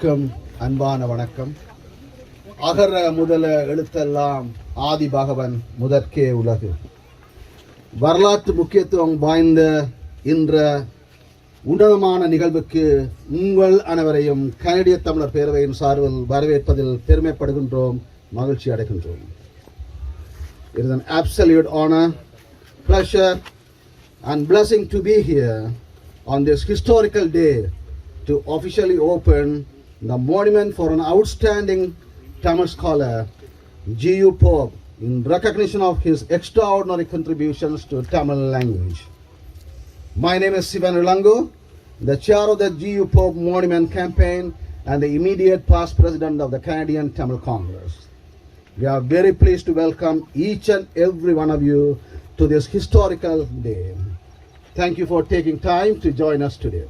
அனைவருக்கும் அன்பான வணக்கம். அகர முதல எழுத்தெல்லாம் ஆதி பகவன் முதற்கே உலகு. வரலாற்று முக்கியத்துவம் வாய்ந்த இன்ற உன்னதமான நிகழ்வுக்கு உங்கள் அனைவரையும் கனடிய தமிழர் பேரவையின் சார்பில் வரவேற்பதில் பெருமைப்படுகின்றோம், மகிழ்ச்சி அடைகின்றோம். It is an absolute honor, pleasure and blessing to be here on this historical day to officially open the monument for an outstanding Tamil scholar, G.U. Pope, in recognition of his extraordinary contributions to Tamil language. My name is Sivan Ilango, the chair of the G.U. Pope Monument Campaign and the immediate past president of the Canadian Tamil Congress. We are very pleased to welcome each and every one of you to this historical day. Thank you for taking time to join us today.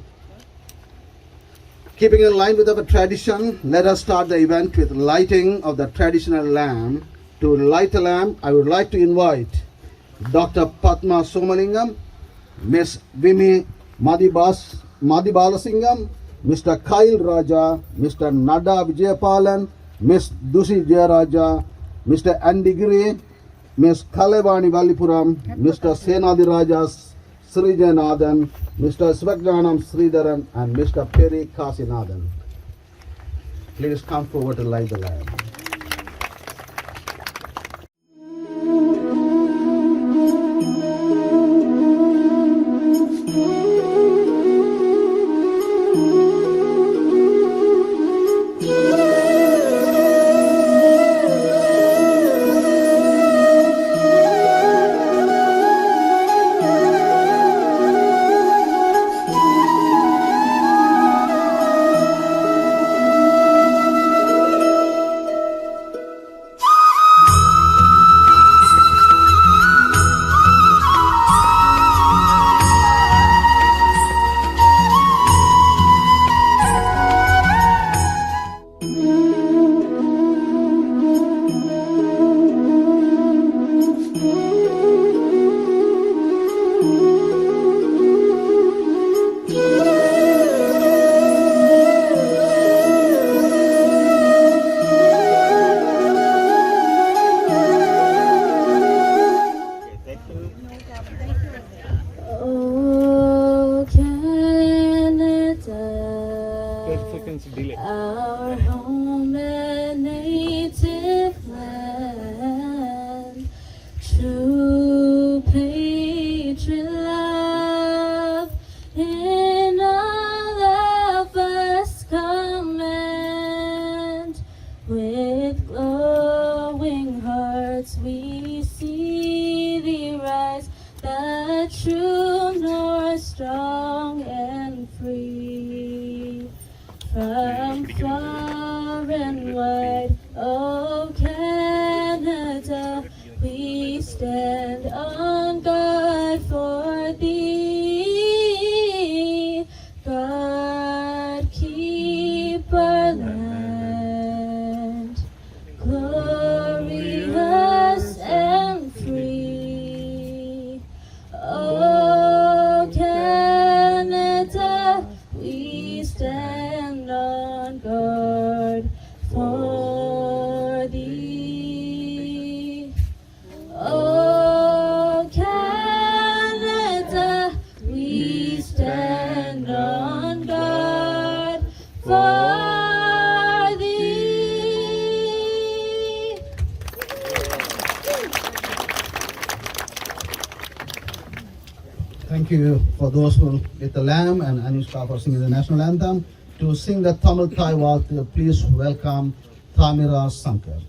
Keeping in line with our tradition, let us start the event with lighting of the traditional lamp. To light a lamp, I would like to invite Dr. Padma Somalingam, Ms. Vimi Madhibalasingam, Mr. Kyle Raja, Mr. Nada Vijayapalan, Ms. Dusi Jayaraja, Mr. Andigiri, Ms. Kalevani Valipuram, Mr. Senadirajas Srijanathan, Mr. Svagdanam Sridharan, and Mr. Peri Kasinathan. Please come forward to light the lamp. Our home and native land, true patriot love in all of us command. With glowing hearts we see thee rise, the true north, strong and free. From far and wide, oh Canada, we stand on guard for thee. God, keep our land glorious and free. Oh Canada, we stand on guard for thee. Oh Canada, we stand on guard for thee. Thank you for those who lit the lamp and Anushka for singing the national anthem. To sing the Tamil Thai walk, please welcome Thamira Sankar.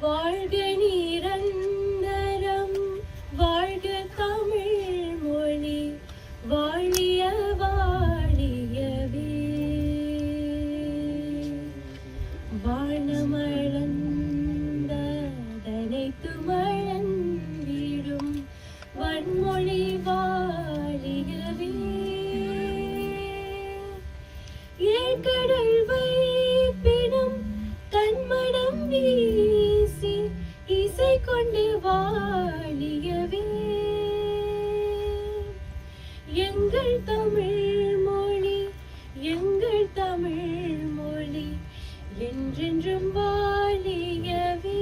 வாழ்க நிரந்தரம், வாழ்க தமிழ் மொழி, வாழிய வாழியவே. வானமளந்ததனைத்து மழந்திடும் வன்மொழி வாழியவே. ஏழ்கடல் வைப்பினும் கண்ம கொண்டு வாழியவே எங்கள் தமிழ் மொழி என்றென்றும் வாழியவே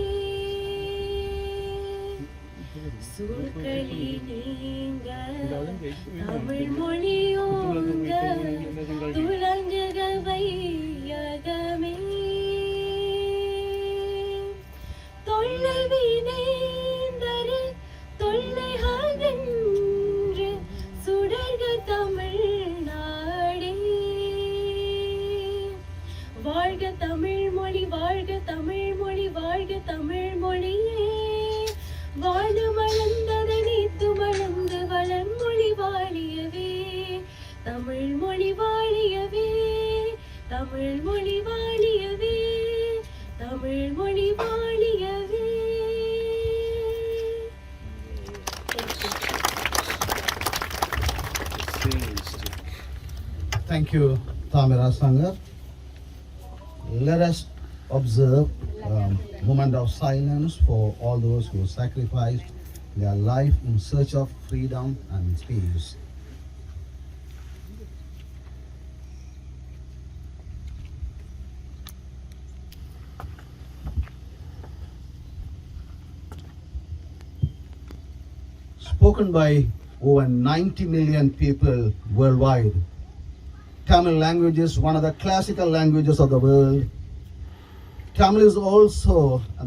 சூழ்களி நீங்க தமிழ் மொழி ஓங்க துலங்குக வையகமே தொல்லை வினைந்தரு தொல்லைகளென்று சுடர்க தமிழ்நாடே வாழ்க தமிழ் மொழி வாழ்க தமிழ் மொழி வாழ்க தமிழ் மொழியே வாழு வளர்ந்தது நீத்து வளர்ந்து வளர்மொழி வாழியவே தமிழ் மொழி வாழியவே தமிழ் மொழி வாழியவே தமிழ் மொழி வாழியவே. Thank you, Tamira Sanger. Let us observe a moment of silence for all those who sacrificed their life in search of freedom and peace. Spoken by over 90 million people worldwide, Tamil language is one of the classical languages of the world. Tamil is also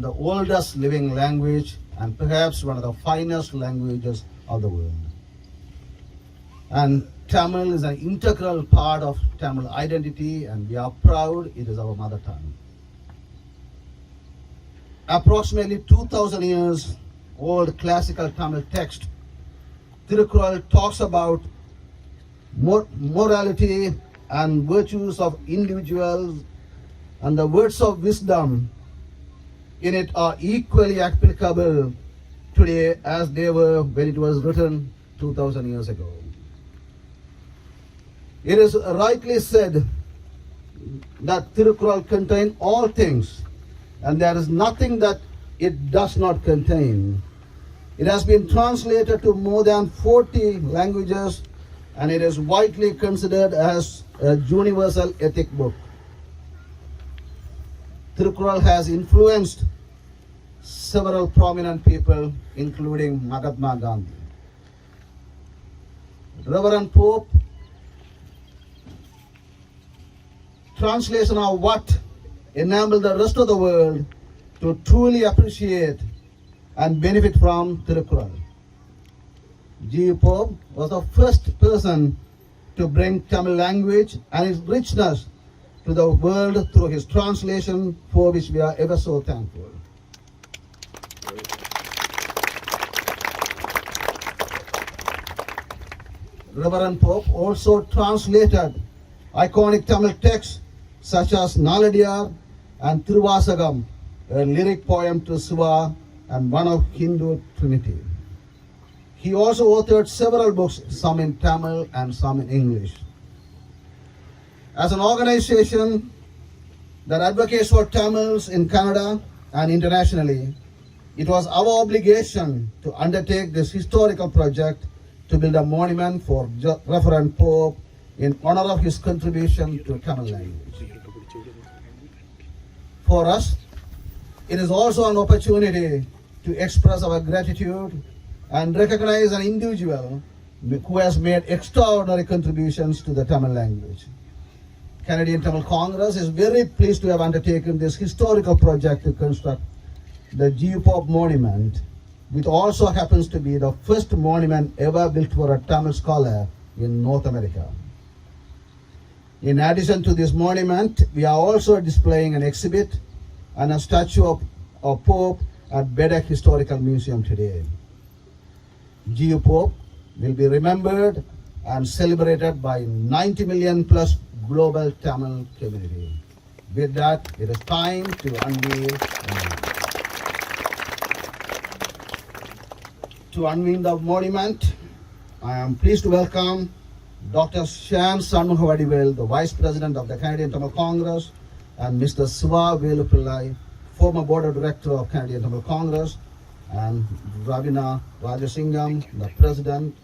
the oldest living language and perhaps one of the finest languages of the world. And Tamil is an integral part of Tamil identity, and we are proud it is our mother tongue. Approximately 2000 years old classical Tamil text, Tirukkural, talks about morality and virtues of individuals, and the words of wisdom in it are equally applicable today as they were when it was written 2000 years ago. It is rightly said that Tirukkural contains all things, and there is nothing that it does not contain. It has been translated to more than 40 languages, and it is widely considered as a universal ethic book. Tirukkural has influenced several prominent people, including Mahatma Gandhi. Reverend Pope translation of what enabled the rest of the world to truly appreciate and benefit from Tirukkural. G. Pope was the first person to bring Tamil language and its richness to the world through his translation, for which we are ever so thankful. Reverend Pope also translated iconic Tamil texts such as Naladiyar and Thiruvasagam, a lyric poem to Shiva and one of Hindu Trinity. He also authored several books, some in Tamil and some in English. As an organization that advocates for Tamils in Canada and internationally, it was our obligation to undertake this historical project to build a monument for Reverend Pope in honor of his contribution to Tamil language. For us, it is also an opportunity to express our gratitude and recognize an individual who has made extraordinary contributions to the Tamil language. Canadian Tamil Congress is very pleased to have undertaken this historical project to construct the G. Pope Monument, which also happens to be the first monument ever built for a Tamil scholar in North America. In addition to this monument, we are also displaying an exhibit and a statue of Pope at Bedeqe Historical Museum today. G. Pope will be remembered and celebrated by 90 million plus global Tamil community. With that, it is time to unveil the monument. I am pleased to welcome Dr. Shan Sanmuhavadivel, the Vice President of the Canadian Tamil Congress, and Mr. Siva Velupillai, former Board of Director of Canadian Tamil Congress, and Ravina Rajasingham, the President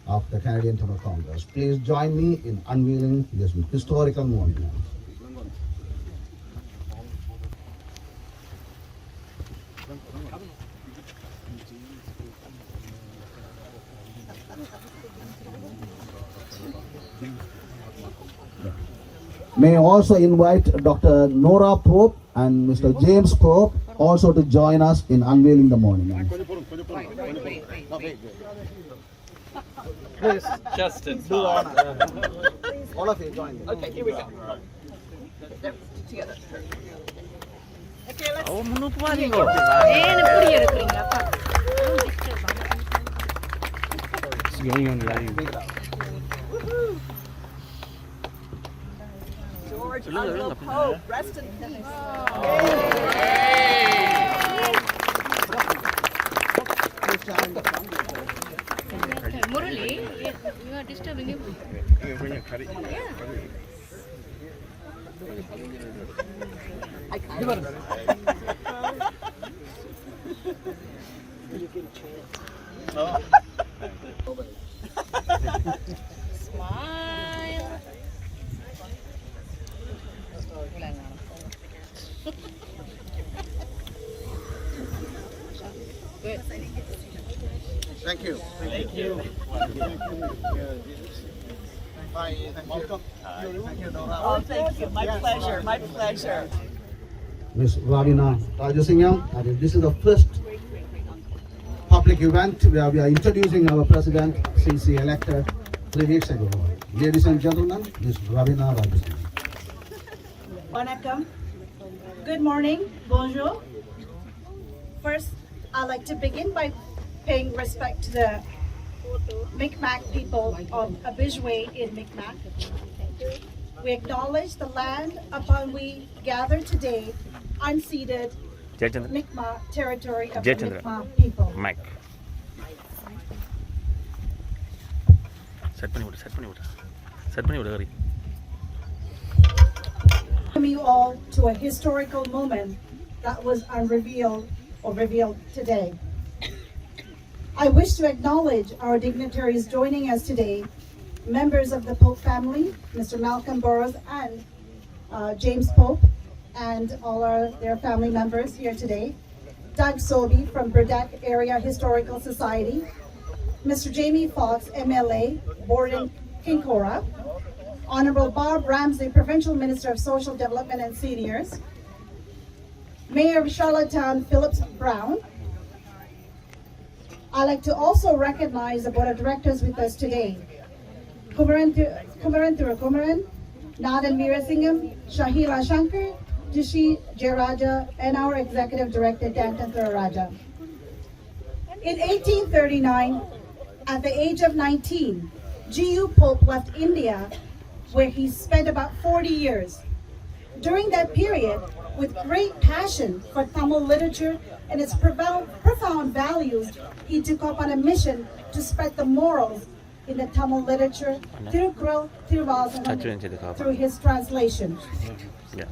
of the Canadian Tamil Congress. Please join me in unveiling this historical monument. May I also invite Dr. Nora Pope and Mr. James Pope also to join us in unveiling the monument. Please, Justin, do honor. All of you join me. Okay, here we go. Yep, together. Okay, let's. ஏன் இப்படி எடுக்கிறீங்க அப்பா George Uncle Pope, rest in peace. Murali you are disturbing him. Smile. Good. Thank you. Thank you. Bye. Welcome. Thank you, Nora. Oh, thank you. My pleasure. My pleasure. Ms. Ravina Rajasingham, this is the first public event where we are introducing our president since he elected 3 weeks ago. Ladies and gentlemen, Ms. Ravina Rajasingham. Vanakkam. Good morning. Bonjour. First, I'd like to begin by paying respect to the Mi'kmaq people of Abijwe in Mi'kmaq. We acknowledge the land upon we gather today, unceded Mi'kmaq territory of the Mi'kmaq people. Mike. Set பண்ணி விடு Hari. Welcome you all to a historical moment that was unrevealed or revealed today. I wish to acknowledge our dignitaries joining us today, members of the Pope family, Mr. Malcolm Burrows and James Pope, and all their family members here today. Doug Sobey from Bedeqe Area Historical Society, Mr. Jamie Fox, MLA, Borden Kinkora, Honorable Bob Ramsey, Provincial Minister of Social Development and Seniors, Mayor of Charlottetown, Phillips Brown. I'd like to also recognize the Board of Directors with us today. Kumaran Thirukumaran, Nathan Veerasingham, Shahila Shankar, Jishi Jayaraja, and our Executive Director, Danton Thuraraja. In 1839, at the age of 19, G.U. Pope left India, where he spent about 40 years. During that period, with great passion for Tamil literature and its profound values, he took up on a mission to spread the morals in the Tamil literature, Thirukkural, Thiruvasanam, through his translation.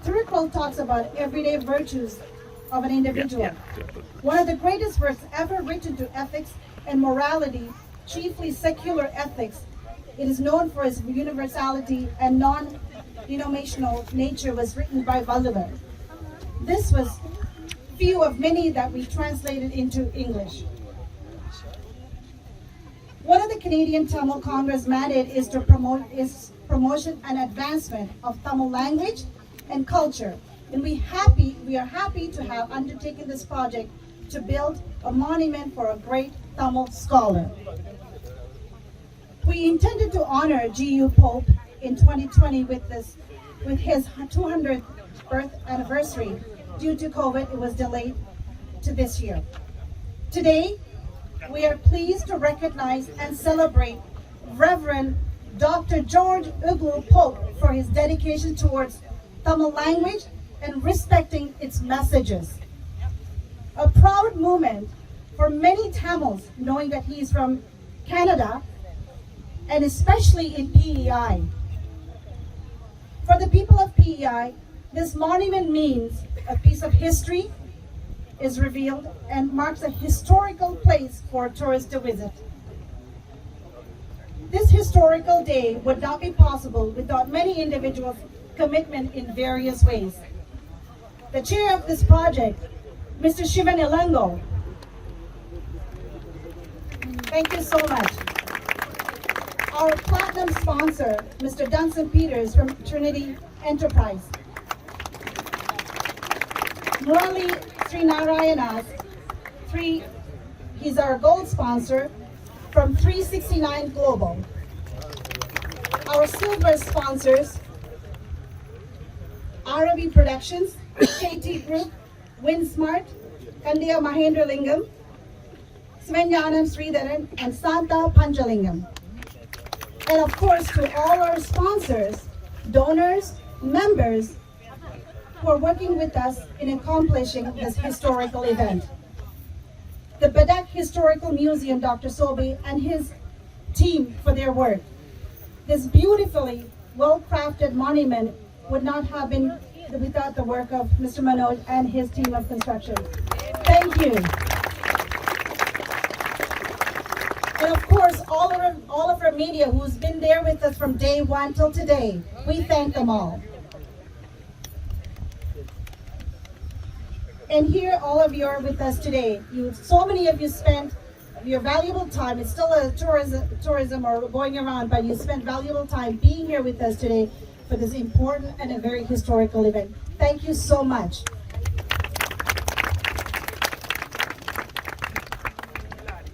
Thirukkural talks about everyday virtues of an individual. One of the greatest works ever written to ethics and morality, chiefly secular ethics. It is known for its universality and non-denominational nature, was written by Vallabha. This was few of many that we translated into English. One of the Canadian Tamil Congress mandate is to promote promotion and advancement of Tamil language and culture. And we are happy to have undertaken this project to build a monument for a great Tamil scholar. We intended to honor G.U. Pope in 2020 with his 200th birth anniversary. Due to COVID, it was delayed to this year. Today, we are pleased to recognize and celebrate Reverend Dr. George Uglu Pope for his dedication towards Tamil language and respecting its messages. A proud moment for many Tamils knowing that he is from Canada and especially in PEI. For the people of PEI, this monument means a piece of history, is revealed and marks a historical place for tourists to visit. This historical day would not be possible without many individuals' commitment in various ways. The chair of this project, Mr. Shivan Ilango. Thank you so much. Our platinum sponsor, Mr. Dunson Peters from Trinity Enterprise. Murali Srinarayanas, he's our gold sponsor from 369 Global. Our silver sponsors, RV Productions, KT Group, Winsmart, Kandiya Mahendra Lingam, Svenyanam Sridharan, and Santa Panjalingam. And of course, to all our sponsors, donors, members who are working with us in accomplishing this historical event. The Bedeqe Historical Museum, Dr. Sobi, and his team for their work. This beautifully well-crafted monument would not have been without the work of Mr. Manoj and his team of construction. Thank you. And of course, all of our media who's been there with us from day one till today, we thank them all. And here, all of you are with us today. So many of you spent your valuable time. It's still a tourism or going around, but you spent valuable time being here with us today for this important and a very historical event. Thank you so much.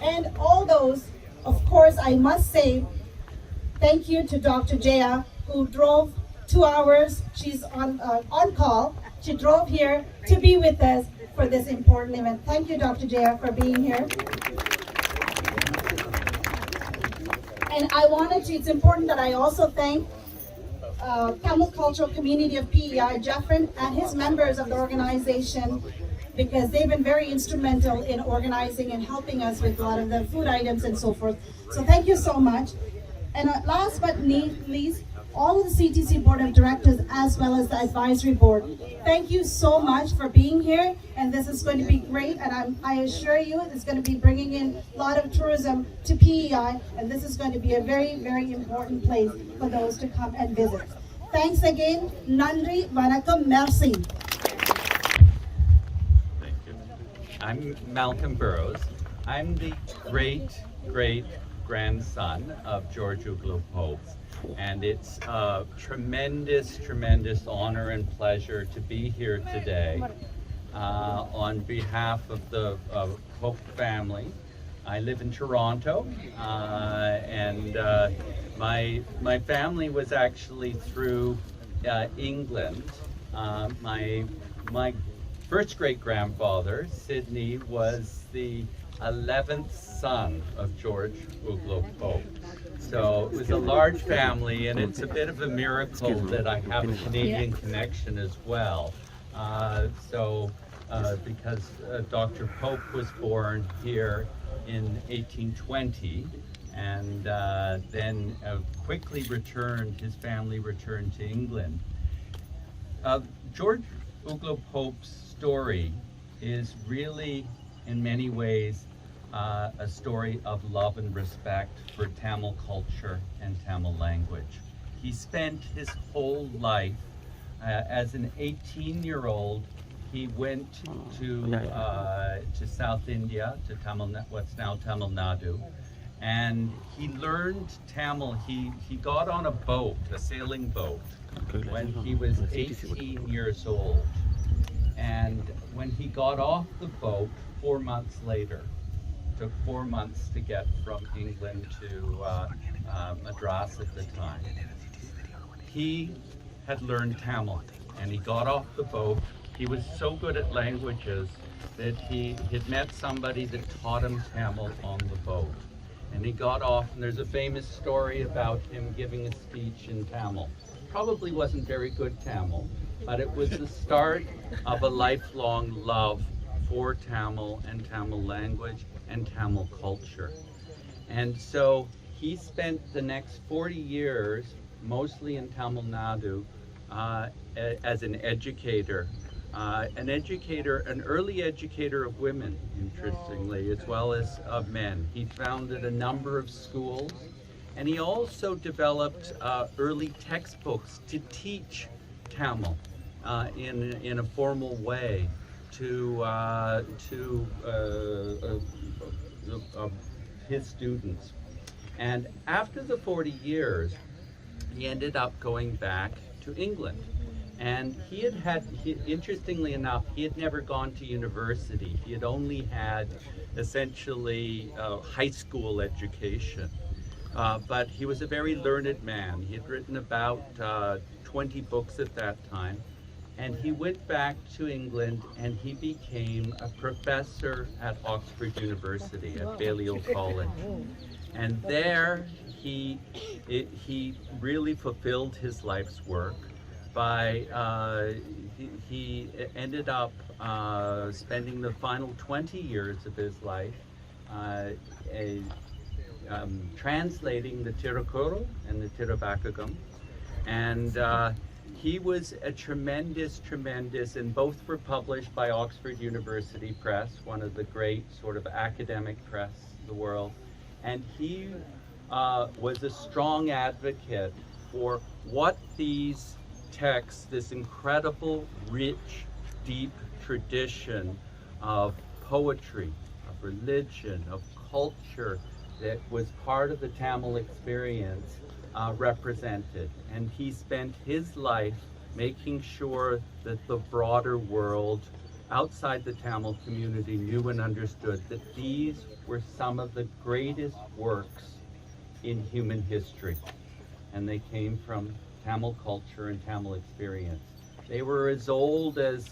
And all those, of course, I must say, thank you to Dr. Jaya, who drove 2 hours. She's on call. She drove here to be with us for this important event. Thank you, Dr. Jaya, for being here. And it's important that I also thank Tamil Cultural Community of PEI, Jeffrin, and his members of the organization, because they've been very instrumental in organizing and helping us with a lot of the food items and so forth. So thank you so much. And last but not least, all of the CTC Board of Directors as well as the Advisory Board. Thank you so much for being here, and this is going to be great, and I assure you it's going to be bringing in a lot of tourism to PEI, and this is going to be a very, very important place for those to come and visit. Thanks again. Nandri, Vanakkam, merci. Thank you. I'm Malcolm Burrows. I'm the great-great-grandson of George Uglow Pope. And it's a tremendous honor and pleasure to be here today on behalf of the Pope family. I live in Toronto, and my family was actually through England. My first great-grandfather, Sidney, was the 11th son of George Uglow Pope. So it was a large family, and it's a bit of a miracle that I have a Canadian connection as well. Because Dr. Pope was born here in 1820, and then quickly his family returned to England. George Uglow Pope's story is really, in many ways, a story of love and respect for Tamil culture and Tamil language. He spent his whole life, as an 18-year-old, he went to South India, to what's now Tamil Nadu, and he learned Tamil. He got on a boat, a sailing boat, when he was 18 years old. And when he got off the boat 4 months later, took 4 months to get from England to Madras at the time. He had learned Tamil, and he got off the boat. He was so good at languages that he had met somebody that taught him Tamil on the boat. And he got off, and there's a famous story about him giving a speech in Tamil. Probably wasn't very good Tamil, but it was the start of a lifelong love for Tamil and Tamil language and Tamil culture. And so he spent the next 40 years, mostly in Tamil Nadu, as an educator an educator, an early educator of women, interestingly, as well as of men. He founded a number of schools, and he also developed early textbooks to teach Tamil in a formal way to his students. And after the 40 years, he ended up going back to England. And interestingly enough, he had never gone to university. He had only had essentially high school education. But he was a very learned man. He had written about 20 books at that time. And he went back to England and he became a professor at Oxford University, at Balliol College. And there he really fulfilled his life's work by, he ended up spending the final 20 years of his life translating the Tirukkural and the Tiruvakagam. And he was a tremendous, and both were published by Oxford University Press, one of the great sort of academic press in the world. And he was a strong advocate for what these texts, this incredible, rich, deep tradition of poetry, of religion, of culture that was part of the Tamil experience represented. And he spent his life making sure that the broader world outside the Tamil community knew and understood that these were some of the greatest works in human history. And they came from Tamil culture and Tamil experience. They were as old as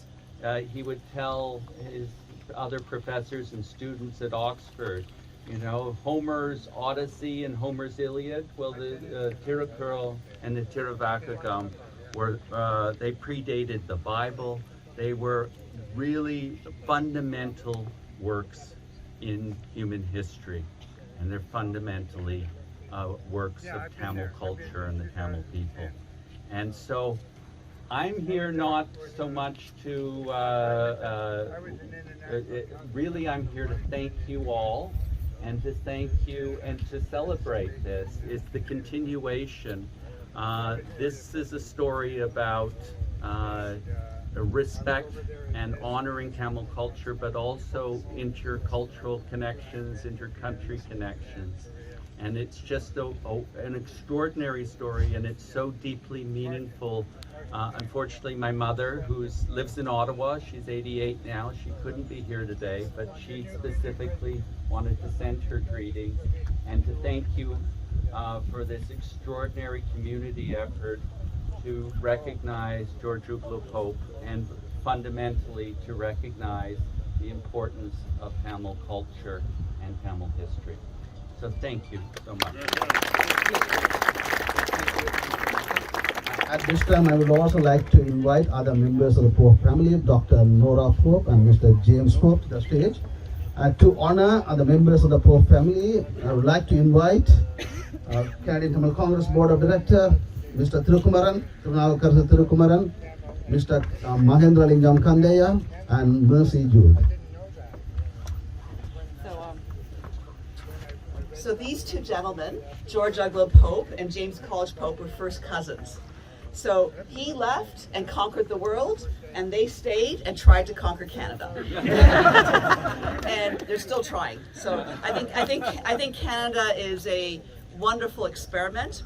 he would tell his other professors and students at Oxford. You know, Homer's Odyssey and Homer's Iliad, well, the Tirukkural and the Tiruvakagam were, they predated the Bible. They were really fundamental works in human history, and they're fundamentally works of Tamil culture and the Tamil people. And so I'm here not so much to, really I'm here to thank you all, and to thank you and to celebrate this. It's the continuation. This is a story about respect and honoring Tamil culture, but also intercultural connections, intercountry connections. And it's just an extraordinary story, and it's so deeply meaningful. Unfortunately, my mother, who lives in Ottawa, she's 88 now, she couldn't be here today, but she specifically wanted to send her greetings and to thank you for this extraordinary community effort to recognize George Uglu Pope and fundamentally to recognize the importance of Tamil culture and Tamil history. So thank you so much. At this time, I would also like to invite other members of the Pope family, Dr. Nora Pope and Mr. James Pope, to the stage. To honor the members of the Pope family, I would like to invite Canadian Tamil Congress Board of Directors, Mr. Thirukumaran, Tirunavukarasu Thirukumaran, Mr. Mahendra Lingam Kandeya, and Mercy Jude. So these two gentlemen, George Uglu Pope and James College Pope, were first cousins. So he left and conquered the world, and they stayed and tried to conquer Canada. And they're still trying. So I think Canada is a wonderful experiment.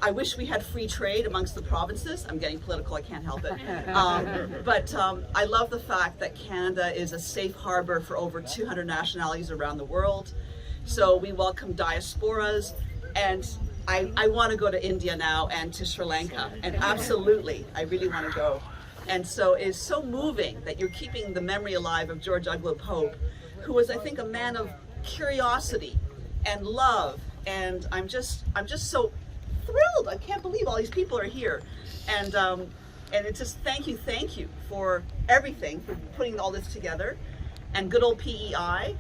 I wish we had free trade amongst the provinces. I'm getting political, I can't help it. But I love the fact that Canada is a safe harbor for over 200 nationalities around the world. So we welcome diasporas, and I want to go to India now and to Sri Lanka, and absolutely, I really want to go. And so it's so moving that you're keeping the memory alive of George Uglu Pope, who was, I think, a man of curiosity and love, and I'm just so thrilled. I can't believe all these people are here, and it's just thank you for everything, for putting all this together. And good old PEI,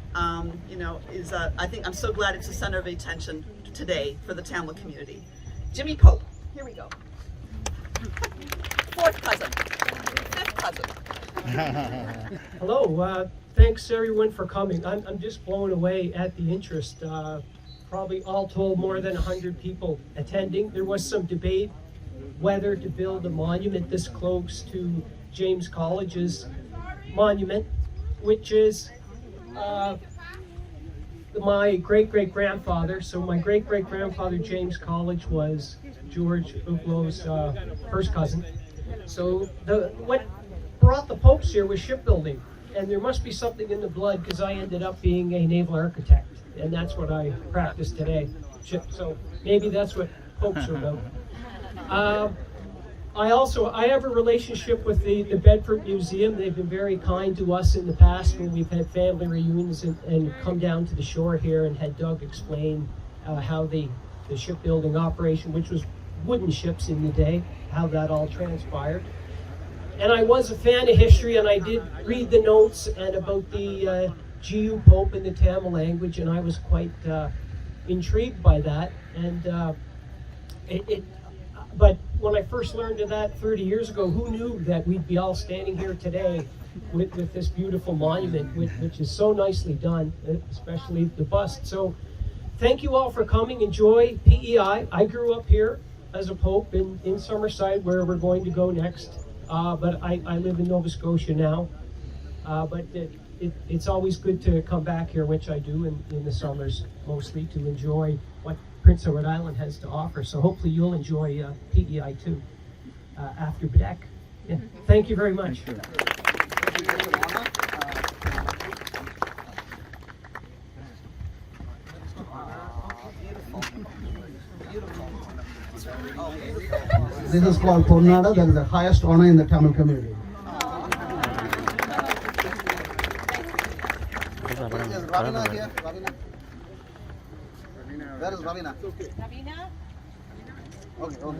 you know, is I think I'm so glad it's the center of attention today for the Tamil community. Jimmy Pope, here we go. Fourth cousin, fifth cousin. Hello, thanks everyone for coming. I'm just blown away at the interest. Probably all told more than 100 people attending. There was some debate whether to build a monument this close to James College's monument, which is my great-great-grandfather. So my great-great-grandfather James College was George Uglow's first cousin. So what brought the popes here was shipbuilding, and there must be something in the blood because I ended up being a naval architect, and that's what I practice today. So maybe that's what popes are about. I have a relationship with the Bedford Museum. They've been very kind to us in the past when we've had family reunions and come down to the shore here and had Doug explain how the shipbuilding operation, which was wooden ships in the day, how that all transpired. And I was a fan of history, and I did read the notes and about the GU Pope in the Tamil language, and I was quite intrigued by that. And but when I first learned of that 30 years ago, who knew that we'd be all standing here today with this beautiful monument, which is so nicely done, especially the bust. So thank you all for coming. Enjoy PEI. I grew up here as a pope in Summerside, where we're going to go next. But I live in Nova Scotia now. But it's always good to come back here, which I do in the summers, mostly to enjoy what Prince Edward Island has to offer. So hopefully you'll enjoy PEI too after Bedeqe. Yeah. Thank you very much. This is called Tornado. That is the highest honor in the Tamil community. Is Ravina here? Ravina? Where is Ravina? Ravina? Okay.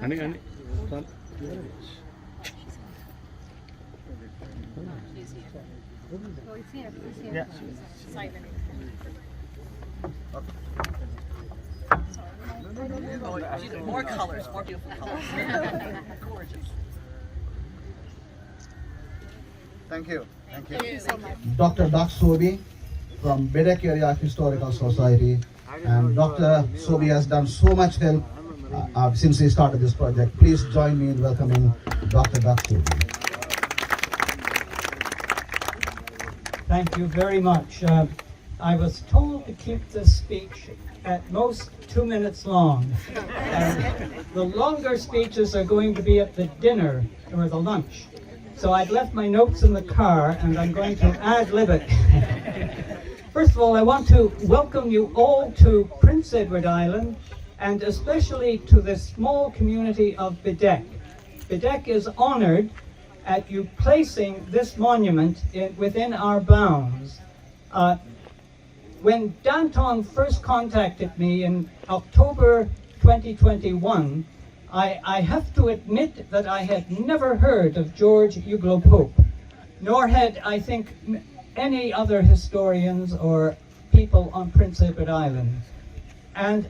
Andy. Yeah. More colors, more beautiful colors. Gorgeous. Thank you. Thank you so much. Dr. Doug Sobey from Bedeqe Area Historical Society. And Dr. Sobey has done so much help since he started this project. Please join me in welcoming Dr. Doug Sobey. Thank you very much. I was told to keep this speech at most 2 minutes long. The longer speeches are going to be at the dinner or the lunch. So I'd left my notes in the car and I'm going to ad-lib it. First of all, I want to welcome you all to Prince Edward Island, and especially to the small community of Bedeqe. Bedeqe is honored at you placing this monument within our bounds. When Danton first contacted me in October 2021, I have to admit that I had never heard of George Uglow Pope, nor had, I think, any other historians or people on Prince Edward Island. And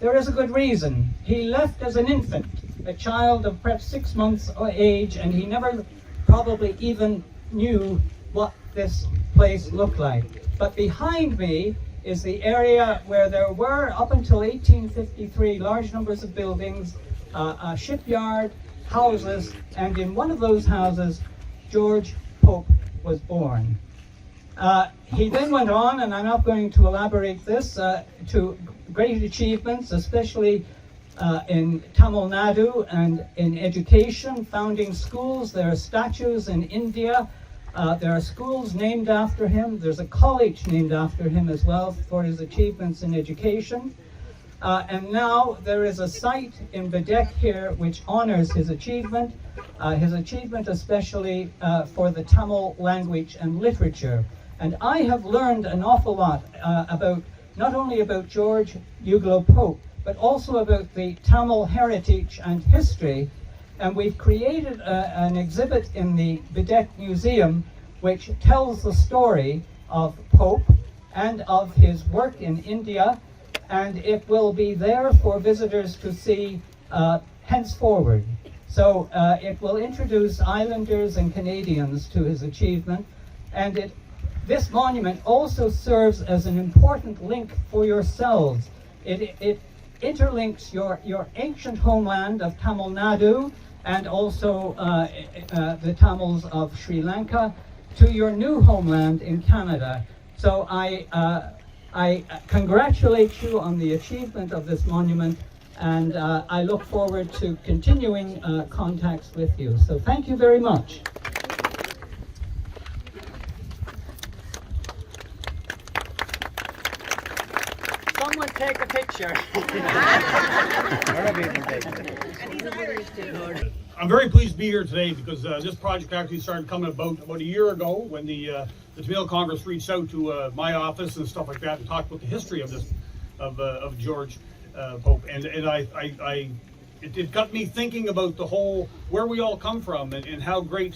there is a good reason. He left as an infant, a child of perhaps 6 months of age, and he never probably even knew what this place looked like. But behind me is the area where there were, up until 1853, large numbers of buildings, a shipyard, houses, and in one of those houses, George Pope was born. He then went on, and I'm not going to elaborate this, to great achievements, especially in Tamil Nadu and in education, founding schools. There are statues in India. There are schools named after him. There's a college named after him as well for his achievements in education. And now there is a site in Bedeqe here which honors his achievement especially for the Tamil language and literature. And I have learned an awful lot about, not only about George Uglow Pope, but also about the Tamil heritage and history. And we've created an exhibit in the Bedeqe Museum which tells the story of Pope and of his work in India, and it will be there for visitors to see henceforward. So it will introduce islanders and Canadians to his achievement, and this monument also serves as an important link for yourselves. It interlinks your ancient homeland of Tamil Nadu and also the Tamils of Sri Lanka to your new homeland in Canada. So I congratulate you on the achievement of this monument, and I look forward to continuing contacts with you. So thank you very much. Someone take a picture. I'm very pleased to be here today because this project actually started coming about a year ago when the Tamil Congress reached out to my office and stuff like that and talked about the history of this of George Pope, and it got me thinking about the whole where we all come from and how great,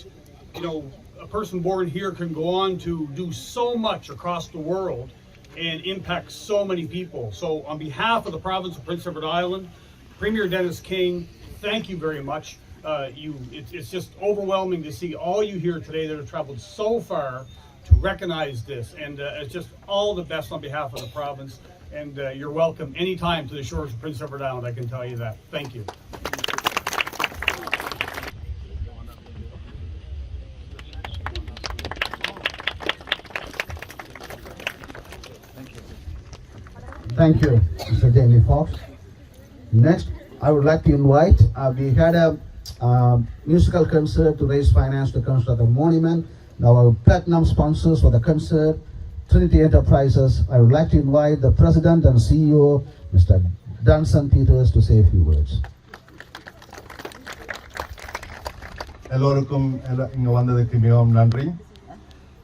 you know, a person born here can go on to do so much across the world and impact so many people. So on behalf of the province of Prince Edward Island, Premier Dennis King, thank you very much. It's just overwhelming to see all you here today that have traveled so far to recognize this, and it's just all the best on behalf of the province, and you're welcome anytime to the shores of Prince Edward Island, I can tell you that. Thank you. Thank you, Mr. Jamie Fox. Next, I would like to invite, we had a musical concert to raise finance to construct the monument. Now our platinum sponsors for the concert, Trinity Enterprises. I would like to invite the President and CEO, Mr. Dunson Peters, to say a few words. எல்லோருக்கும் இங்க வந்ததுக்கு மிகவும் நன்றி.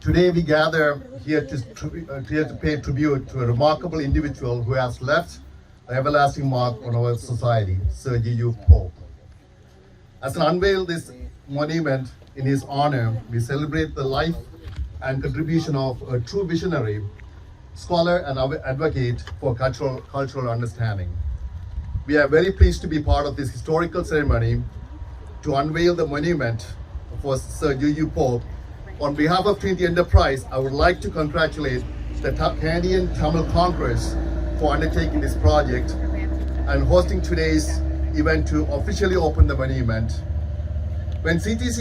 Today we gather here to pay tribute to a remarkable individual who has left an everlasting mark on our society, Sir J.U. Pope. As we unveil this monument in his honor, we celebrate the life and contribution of a true visionary, scholar and advocate for cultural understanding. We are very pleased to be part of this historical ceremony to unveil the monument for Sir J.U. Pope. On behalf of Trinity Enterprise, I would like to congratulate the Canadian Tamil Congress for undertaking this project and hosting today's event to officially open the monument. When CTC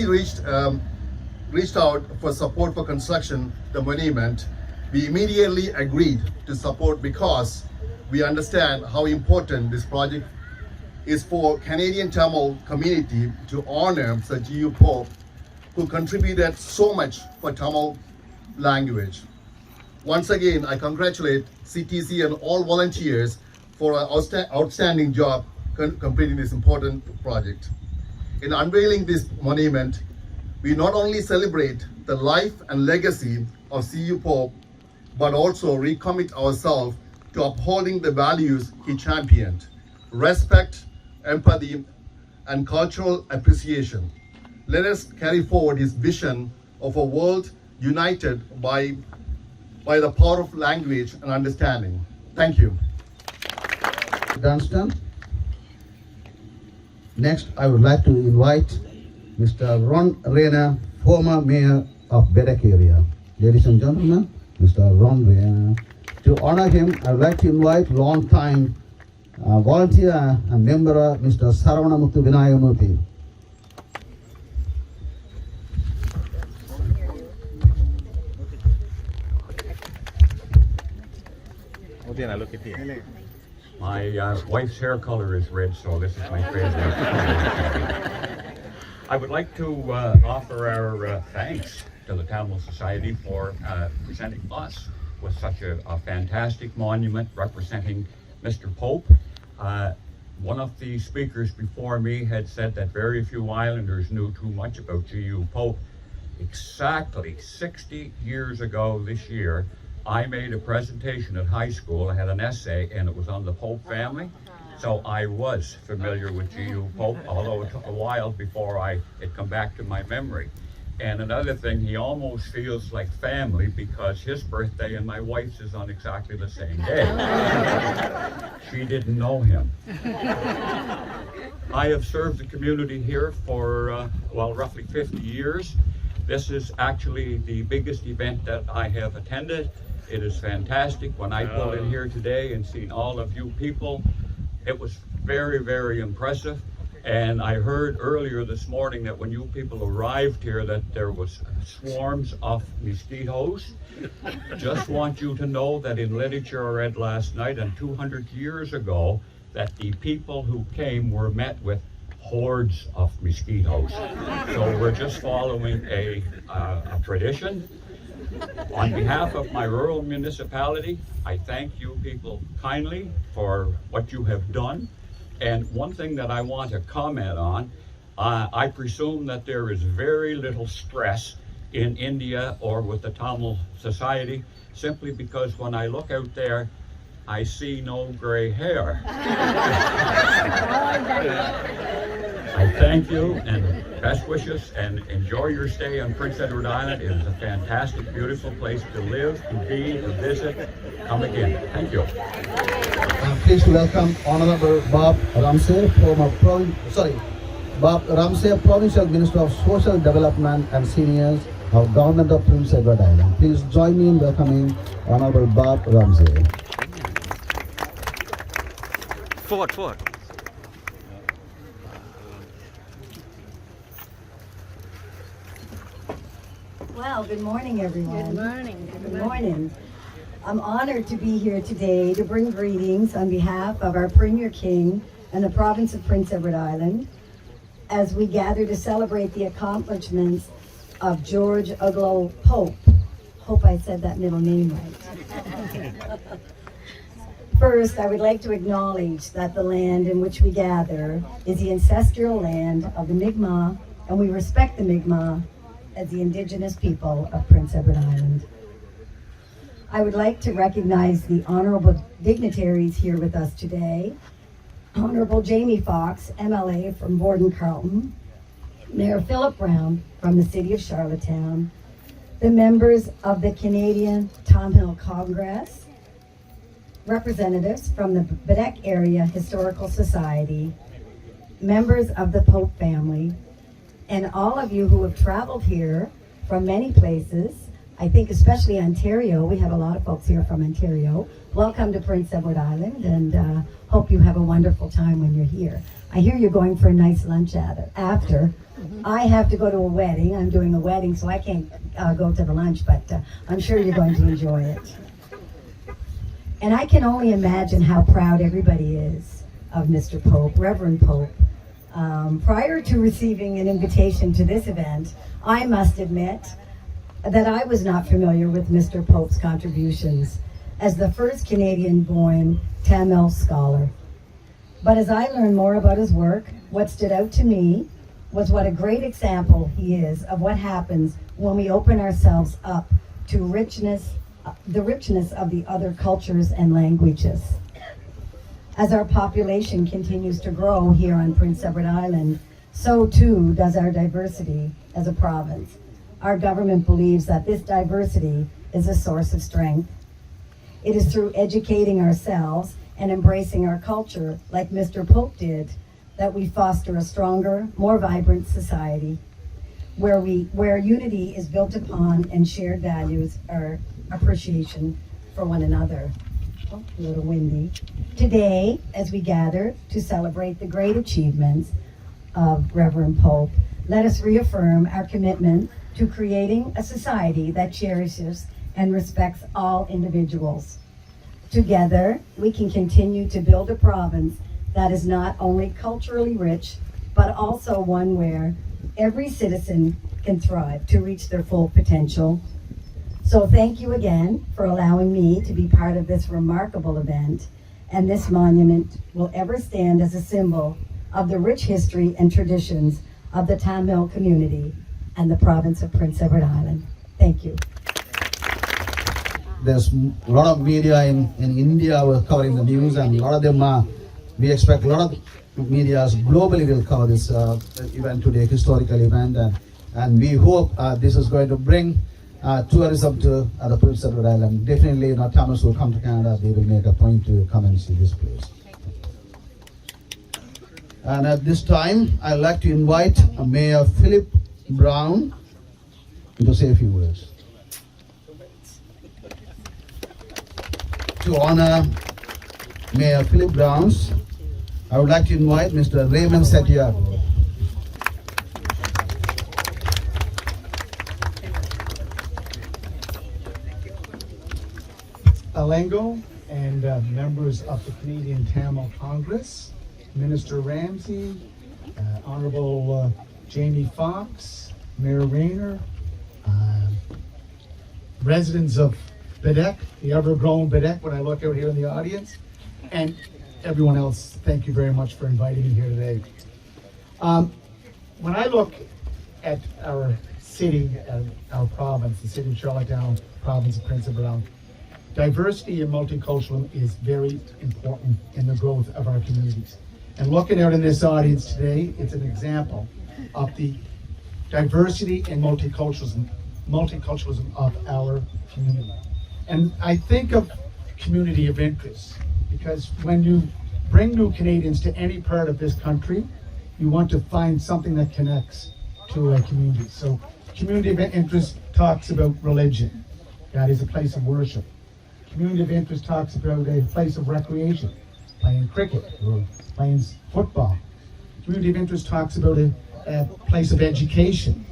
reached out for support for construction the monument, we immediately agreed to support because we understand how important this project is for Canadian Tamil community to honor Sir J.U. Pope, who contributed so much for Tamil language. Once again, I congratulate CTC and all volunteers for an outstanding job completing this important project. In unveiling this monument, we not only celebrate the life and legacy of C.U. Pope, but also recommit ourselves to upholding the values he championed: respect, empathy, and cultural appreciation. Let us carry forward his vision of a world united by the power of language and understanding. Thank you. Dunstan. Next, I would like to invite Mr. Ron Rayner, former mayor of Bedeqe area. Ladies and gentlemen, Mr. Ron Rayner. To honor him, I would like to invite long-time volunteer and member, Mr. Saravanamuthu Vinayamurthy. My wife's hair color is red, so this is my favorite. I would like to offer our thanks to the Tamil Society for presenting us with such a fantastic monument representing Mr. Pope. One of the speakers before me had said that very few islanders knew too much about J.U. Pope. Exactly 60 years ago this year, I made a presentation at high school. I had an essay and it was on the Pope family. So I was familiar with J.U. Pope, although it took a while before it come back to my memory. And another thing, he almost feels like family because his birthday and my wife's is on exactly the same day. She didn't know him. I have served the community here for, roughly 50 years. This is actually the biggest event that I have attended. It is fantastic. When I pulled in here today and seen all of you people, it was very, very impressive. And I heard earlier this morning that when you people arrived here that there was swarms of mosquitoes. Just want you to know that in literature I read last night and 200 years ago that the people who came were met with hordes of mosquitoes. So we're just following a tradition. On behalf of my rural municipality, I thank you people kindly for what you have done. And one thing that I want to comment on, I presume that there is very little stress in India or with the Tamil society, simply because when I look out there, I see no gray hair. I thank you and best wishes, and enjoy your stay on Prince Edward Island. It is a fantastic, beautiful place to live, to be, to visit. Come again. Thank you. Please welcome Honorable Bob Ramsey, Bob Ramsey, Provincial Minister of Social Development and Seniors of Government of Prince Edward Island. Please join me in welcoming Honorable Bob Ramsey. Forward. Well, good morning, everyone. Good morning. Good morning. I'm honored to be here today to bring greetings on behalf of our Premier King and the province of Prince Edward Island as we gather to celebrate the accomplishments of George Uglow Pope. Hope I said that middle name right. First, I would like to acknowledge that the land in which we gather is the ancestral land of the Mi'kmaq, and we respect the Mi'kmaq as the indigenous people of Prince Edward Island. I would like to recognize the honorable dignitaries here with us today. Honorable Jamie Fox, MLA from Borden-Carleton, Mayor Philip Brown from the City of Charlottetown, the members of the Canadian Tom Hill Congress, representatives from the Bedeqe Area Historical Society, members of the Pope family, and all of you who have traveled here from many places. I think especially Ontario, we have a lot of folks here from Ontario. Welcome to Prince Edward Island, and hope you have a wonderful time when you're here. I hear you're going for a nice lunch after. I have to go to a wedding. I'm doing a wedding, so I can't go to the lunch, but I'm sure you're going to enjoy it. And I can only imagine how proud everybody is of Mr. Pope, Reverend Pope. Prior to receiving an invitation to this event, I must admit that I was not familiar with Mr. Pope's contributions as the first Canadian-born Tamil scholar. But as I learned more about his work, what stood out to me was what a great example he is of what happens when we open ourselves up to the richness of the other cultures and languages. As our population continues to grow here on Prince Edward Island, so too does our diversity as a province. Our government believes that this diversity is a source of strength. It is through educating ourselves and embracing our culture, like Mr. Pope did, that we foster a stronger, more vibrant society where unity is built upon and shared values are appreciation for one another. Oh, a little windy. Today, as we gather to celebrate the great achievements of Reverend Pope, let us reaffirm our commitment to creating a society that cherishes and respects all individuals. Together, we can continue to build a province that is not only culturally rich, but also one where every citizen can thrive to reach their full potential. So thank you again for allowing me to be part of this remarkable event, and this monument will ever stand as a symbol of the rich history and traditions of the Tamil community and the province of Prince Edward Island. Thank you. There's a lot of media in India who are covering the news, and a lot of them we expect a lot of media globally will cover this event today, historical event, and we hope this is going to bring tourism to the Prince Edward Island. Definitely, Tamils who come to Canada, they will make a point to come and see this place. And at this time, I'd like to invite Mayor Philip Brown to say a few words. To honor Mayor Philip Browns, I would like to invite Mr. Raymond Santiago. Alengo and members of the Canadian Tamil Congress, Minister Ramsey, Honorable Jamie Fox, Mayor Rayner, residents of Bedeqe, the ever-growing Bedeqe when I look out here in the audience, and everyone else, thank you very much for inviting me here today. When I look at our city, our province, the city of Charlottetown, province of Prince Edward Island, diversity and multiculturalism is very important in the growth of our communities. And looking out in this audience today, it's an example of the diversity and multiculturalism of our community. And I think of community of interest because when you bring new Canadians to any part of this country, you want to find something that connects to a community. So community of interest talks about religion. That is a place of worship. Community of interest talks about a place of recreation, playing cricket or playing football. Community of interest talks about a place of education.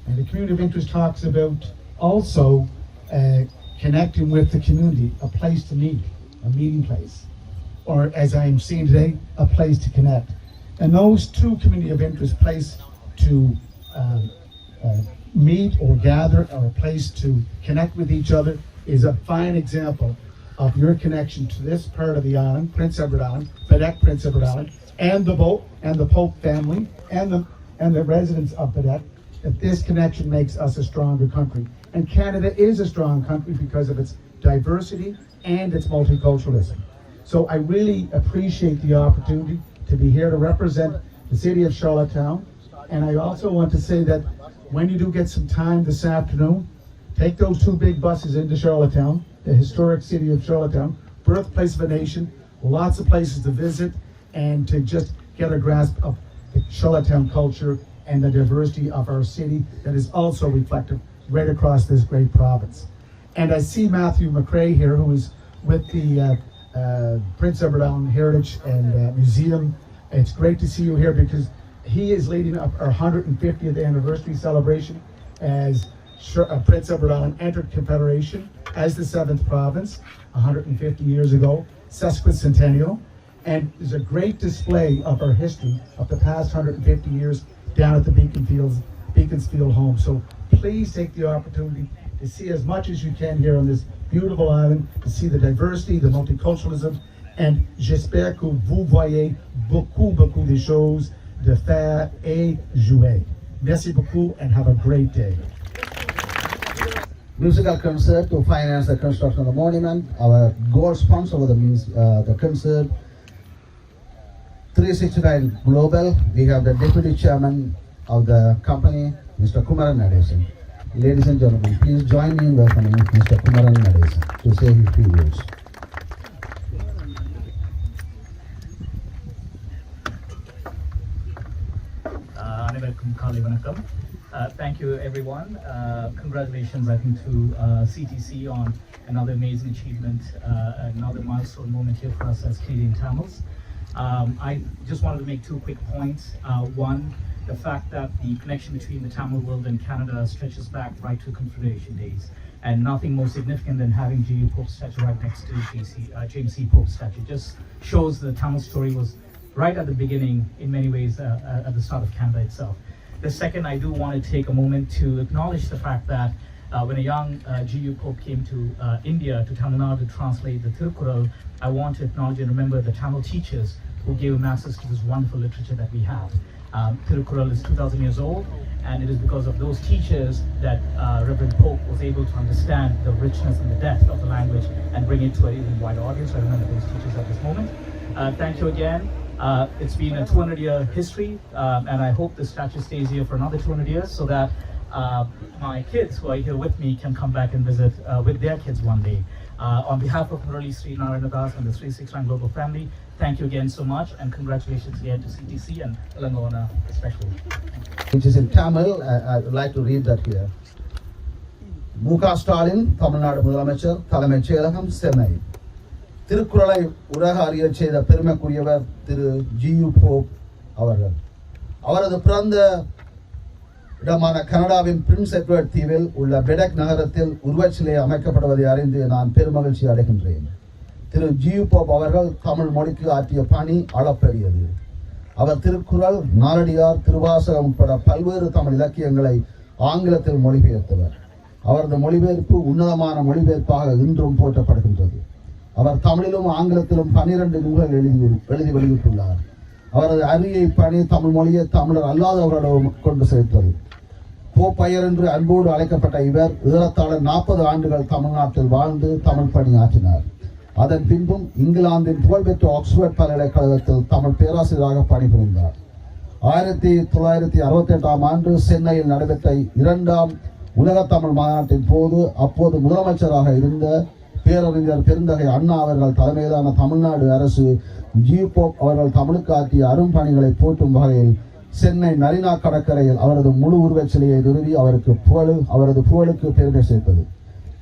And the community of interest talks about also connecting with the community, a place to meet, a meeting place. Or as I'm seeing today, a place to connect. And those two community of interest, place to meet or gather, or a place to connect with each other, is a fine example of your connection to this part of the island, Prince Edward Island, Bedeqe Prince Edward Island, and the Pope family, and the residents of Bedeqe, that this connection makes us a stronger country. And Canada is a strong country because of its diversity and its multiculturalism. So I really appreciate the opportunity to be here to represent the city of Charlottetown. And I also want to say that when you do get some time this afternoon, take those two big buses into Charlottetown, the historic city of Charlottetown, birthplace of a nation, lots of places to visit, and to just get a grasp of the Charlottetown culture and the diversity of our city that is also reflected right across this great province. And I see Matthew McRae here, who is with the Prince Edward Island Heritage and Museum. It's great to see you here because he is leading up our 150th anniversary celebration as Prince Edward Island entered Confederation as the 7th province 150 years ago, sesquicentennial. And there's a great display of our history of the past 150 years down at the Beaconsfield home. So please take the opportunity to see as much as you can here on this beautiful island, to see the diversity, the multiculturalism, and j'espère que vous voyez beaucoup de choses de faire et jouer. Merci beaucoup and have a great day. Musical concert to finance the construction of the monument. Our gold sponsor of the concert, 369 Global. We have the Deputy Chairman of the company, Mr. Kumaran Nadesan. Ladies and gentlemen, please join me in welcoming Mr. Kumaran Nadesan to say his few words. Thank you, everyone. Congratulations, I think, to CTC on another amazing achievement, another milestone moment here for us as Canadian Tamils. I just wanted to make two quick points. One, the fact that the connection between the Tamil world and Canada stretches back right to Confederation days, and nothing more significant than having G.U. Pope's statue right next to James C. Pope's statue. Just shows the Tamil story was right at the beginning, in many ways, at the start of Canada itself. The second, I do want to take a moment to acknowledge the fact that when a young G.U. Pope came to India, to Tamil Nadu, to translate the Tirukkural, I want to acknowledge and remember the Tamil teachers who gave access to this wonderful literature that we have. Tirukkural is 2,000 years old, and it is because of those teachers that Reverend Pope was able to understand the richness and the depth of the language and bring it to an even wider audience. I remember those teachers at this moment. Thank you again. It's been a 200-year history, and I hope this statue stays here for another 200 years so that my kids who are here with me can come back and visit with their kids one day. On behalf of Murali Sri Narayanadas and the 369 Global family, thank you again so much, and congratulations again to CTC and Telangana especially. Which is in Tamil. I would like to read that here. Muka Stalin, Tamil Nadu முதலமைச்சர், தலைமைச் செயலகம், சென்னை. திருக்குறளை உலக அறியச் செய்த பெருமைக்குரியவர் திரு G U Pope அவர்கள். அவரது பிறந்த இடமான கனடாவின் பிரின்ஸ் எட்வர்ட் தீவில் உள்ள பெடக் நகரத்தில் உருவச்சிலை அமைக்கப்படுவதை அறிந்து நான் பெருமகிழ்ச்சி அடைகின்றேன். திரு ஜியு போப் அவர்கள் தமிழ் மொழிக்கு ஆற்றிய பணி அளப்பெரியது. அவர் திருக்குறள், நாலடியார், திருவாசகம் உட்பட பல்வேறு தமிழ் இலக்கியங்களை ஆங்கிலத்தில் மொழிபெயர்த்தவர். அவரது மொழிபெயர்ப்பு உன்னதமான மொழிபெயர்ப்பாக இன்றும் போற்றப்படுகின்றது. அவர் தமிழிலும் ஆங்கிலத்திலும் 12 நூல்கள் எழுதி வெளியிட்டுள்ளார். அவரது அரிய பணி தமிழ் மொழியை தமிழர் அல்லாதவர்களிடம் கொண்டு சேர்த்தது. போப்பையர் என்று அன்போடு அழைக்கப்பட்ட இவர் ஏறத்தாழ 40 ஆண்டுகள் தமிழ்நாட்டில் வாழ்ந்து தமிழ் பணி ஆற்றினார். அதன் பின்பும் இங்கிலாந்தின் புகழ்பெற்ற ஆக்ஸ்போர்ட் பல்கலைக்கழகத்தில் தமிழ் பேராசிரியராக பணிபுரிந்தார். 1968ஆம் ஆண்டு சென்னையில் நடைபெற்ற 2ஆம் உலக தமிழ் மாநாட்டின் போது அப்போது முதலமைச்சராக இருந்த பேரறிஞர் பெருந்தகை அண்ணா அவர்கள் தலைமையிலான தமிழ்நாடு அரசு ஜியு போப் அவர்கள் தமிழுக்கு ஆற்றிய அரும்பணிகளை போற்றும் வகையில் சென்னை மெரினா கடற்கரையில் அவரது முழு உருவச் சிலையை நிறுவி அவரது புகழுக்கு பெருமை சேர்த்தது.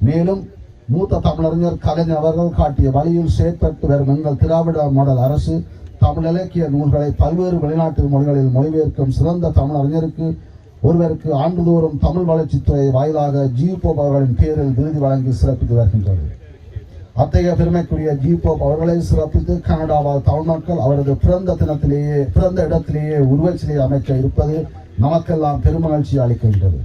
மேலும் மூத்த தமிழறிஞர் கலைஞர் அவர்கள் காட்டிய வழியில் செயற்பட்டு வரும் எங்கள் திராவிட மாடல் அரசு தமிழ் இலக்கிய நூல்களை பல்வேறு வெளிநாட்டு மொழிகளில் மொழிபெயர்க்கும் சிறந்த தமிழறிஞருக்கு ஒருவருக்கு ஆண்டுதோறும் தமிழ் வளர்ச்சித்துறை வாயிலாக ஜியு போப் அவர்களின் பேரில் விருது வழங்கி சிறப்பித்து வருகின்றது. அத்தகைய பெருமைக்குரிய ஜியு போப் அவர்களை சிறப்பித்து கனடாவால் தமிழ் மக்கள் அவரது பிறந்த இடத்திலேயே உருவச்சிலையை அமைக்க இருப்பது நமக்கெல்லாம் பெருமகிழ்ச்சி அளிக்கின்றது.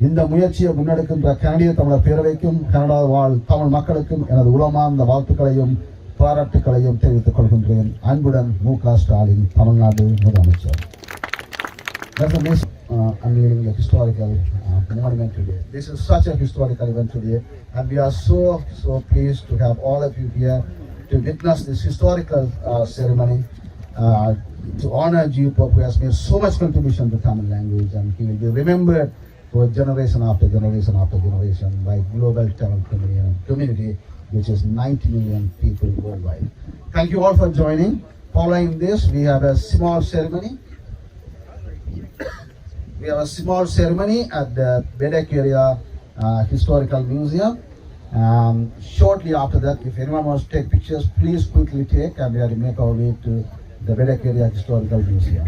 இந்த முயற்சியை முன்னெடுக்கின்ற கனடிய தமிழர் பேரவைக்கும் கனடா வாழ் தமிழ் மக்களுக்கும் எனது உளமார்ந்த வாழ்த்துக்களையும் பாராட்டுக்களையும் தெரிவித்துக் கொள்கின்றேன். அன்புடன் முக ஸ்டாலின், தமிழ்நாடு முதலமைச்சர். Unveiling a historical monument today. This is such a historical event today, and we are so pleased to have all of you here to witness this historical ceremony to honor G. Pope, who has made so much contribution to Tamil language, and he will be remembered for generation after generation after generation by global Tamil community, which is 90 million people worldwide. Thank you all for joining. Following this, we have a small ceremony. We have a small ceremony at the Bedeqe area Historical Museum. Shortly after that, if anyone wants to take pictures, please quickly take, and we have to make our way to the Bedeqe area Historical Museum.